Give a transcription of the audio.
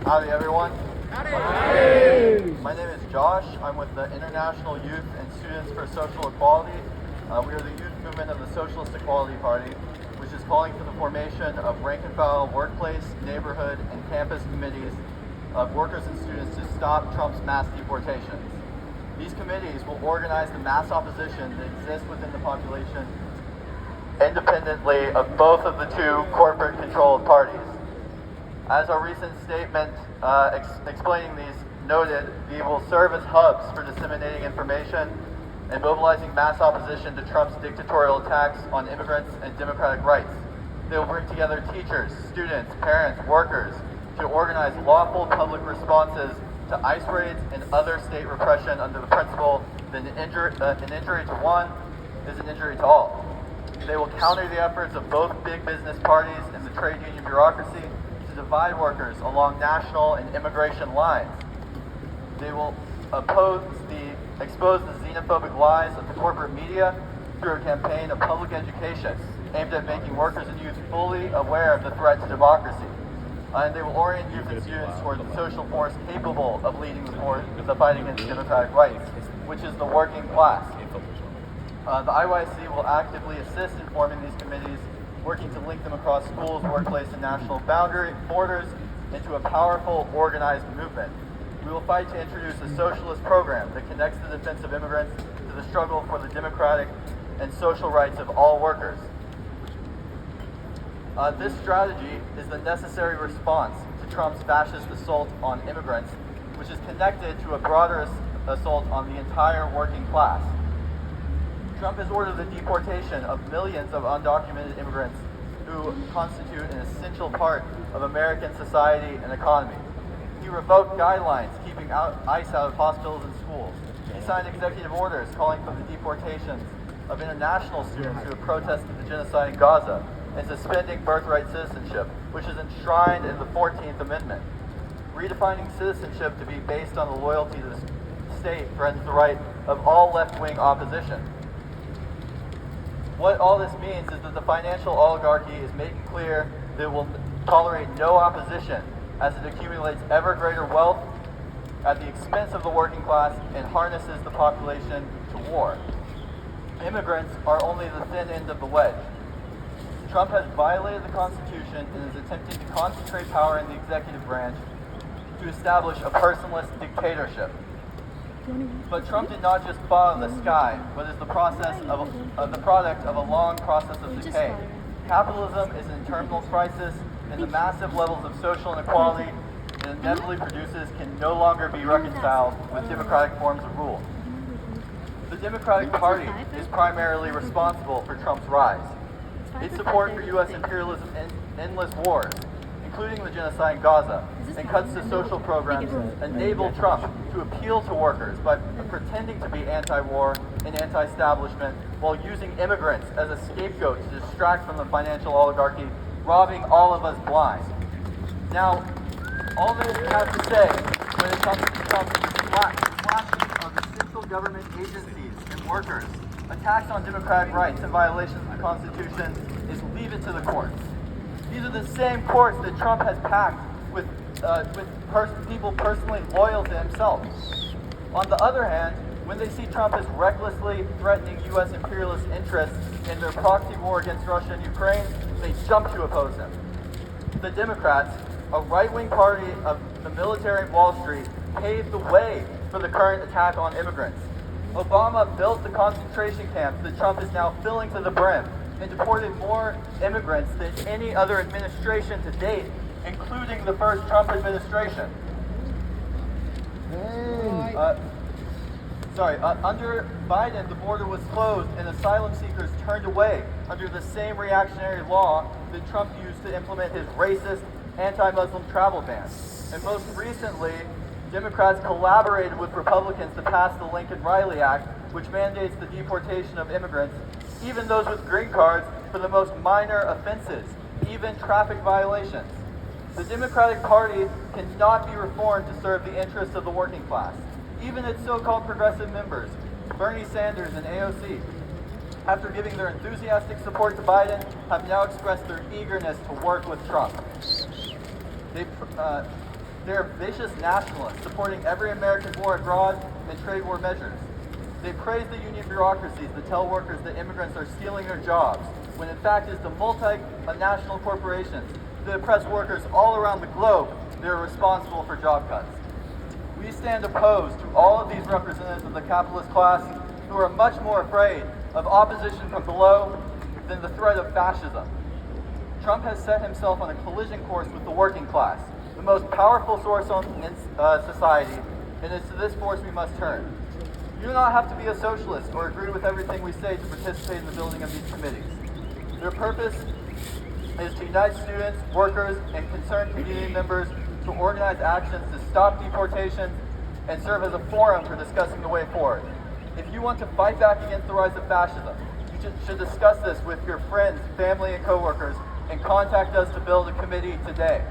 Howdy, everyone. Howdy. My name is Josh. I'm with the International Youth and Students for Social Equality. We are the youth movement of the Socialist Equality Party, which is calling for the formation of rank-and-file workplace, neighborhood, and campus committees of workers and students to stop Trump's mass deportations. These committees will organize the mass opposition that exists within the population independently of both of the two corporate-controlled parties. As our recent statement explaining these noted, they will serve as hubs for disseminating information and mobilizing mass opposition to Trump's dictatorial attacks on immigrants and democratic rights. They will bring together teachers, students, parents, workers to organize lawful public responses to ICE raids and other state repression under the principle that an injury to one is an injury to all. They will counter the efforts of both big business parties and the trade union bureaucracy to divide workers along national and immigration lines. They will expose the xenophobic lies of the corporate media through a campaign of public education aimed at making workers and youth fully aware of the threat to democracy. And they will orient youth and students towards the social force capable of leading the fight against democratic rights, which is the working class. The IYSSE will actively assist in forming these committees, working to link them across schools, workplace, and national borders into a powerful, organized movement. We will fight to introduce a socialist program that connects the defense of immigrants to the struggle for the democratic and social rights of all workers. This strategy is the necessary response to Trump's fascist assault on immigrants, which is connected to a broader assault on the entire working class. Trump has ordered the deportation of millions of undocumented immigrants who constitute an essential part of American society and economy. He revoked guidelines keeping ICE out of hospitals and schools. He signed executive orders calling for the deportations of international students who have protested the genocide in Gaza and suspending birthright citizenship, which is enshrined in the 14th Amendment. Redefining citizenship to be based on the loyalty to the state threatens the right of all left-wing opposition. What all this means is that the financial oligarchy is making clear that it will tolerate no opposition as it accumulates ever greater wealth at the expense of the working class and harnesses the population to war. Immigrants are only the thin end of the wedge. Trump has violated the Constitution and is attempting to concentrate power in the executive branch to establish a personless dictatorship. But Trump did not just fall out of the sky, but is the product of a long process of decay. Capitalism is an terminal crisis, and the massive levels of social inequality it inevitably produces can no longer be reconciled with democratic forms of rule. The Democratic Party is primarily responsible for Trump's rise. Its support for U.S. imperialism and endless wars, including the genocide in Gaza, and cuts to social programs enable Trump to appeal to workers by pretending to be anti-war and anti-establishment while using immigrants as a scapegoat to distract from the financial oligarchy, robbing all of us blind. Now, all that we have to say when it comes to Trump's slashing of essential government agencies and workers, attacks on democratic rights and violations of the Constitution is leave it to the courts. These are the same courts that Trump has packed with people personally loyal to himself. On the other hand, when they see Trump as recklessly threatening U.S. imperialist interests in their proxy war against Russia and Ukraine, they jump to oppose him. The Democrats, a right-wing party of the military and Wall Street, paved the way for the current attack on immigrants. Obama built the concentration camps that Trump is now filling to the brim and deported more immigrants than any other administration to date, including the first Trump administration. Under Biden, the border was closed and asylum seekers turned away under the same reactionary law that Trump used to implement his racist, anti-Muslim travel ban. And most recently, Democrats collaborated with Republicans to pass the Lincoln-Riley Act, which mandates the deportation of immigrants, even those with green cards, for the most minor offenses, even traffic violations. The Democratic Party cannot be reformed to serve the interests of the working class. Even its so-called progressive members, Bernie Sanders and AOC, after giving their enthusiastic support to Biden, have now expressed their eagerness to work with Trump. They are vicious nationalists supporting every American war abroad and trade war measures. They praise the union bureaucracies that tell workers that immigrants are stealing their jobs, when in fact it's the multinational corporations that oppress workers all around the globe that are responsible for job cuts. We stand opposed to all of these representatives of the capitalist class who are much more afraid of opposition from below than the threat of fascism. Trump has set himself on a collision course with the working class, the most powerful source in society, and it's to this force we must turn. You do not have to be a socialist or agree with everything we say to participate in the building of these committees. Their purpose is to unite students, workers, and concerned community members to organize actions to stop deportations and serve as a forum for discussing the way forward. If you want to fight back against the rise of fascism, you should discuss this with your friends, family, and coworkers, and contact us to build a committee today.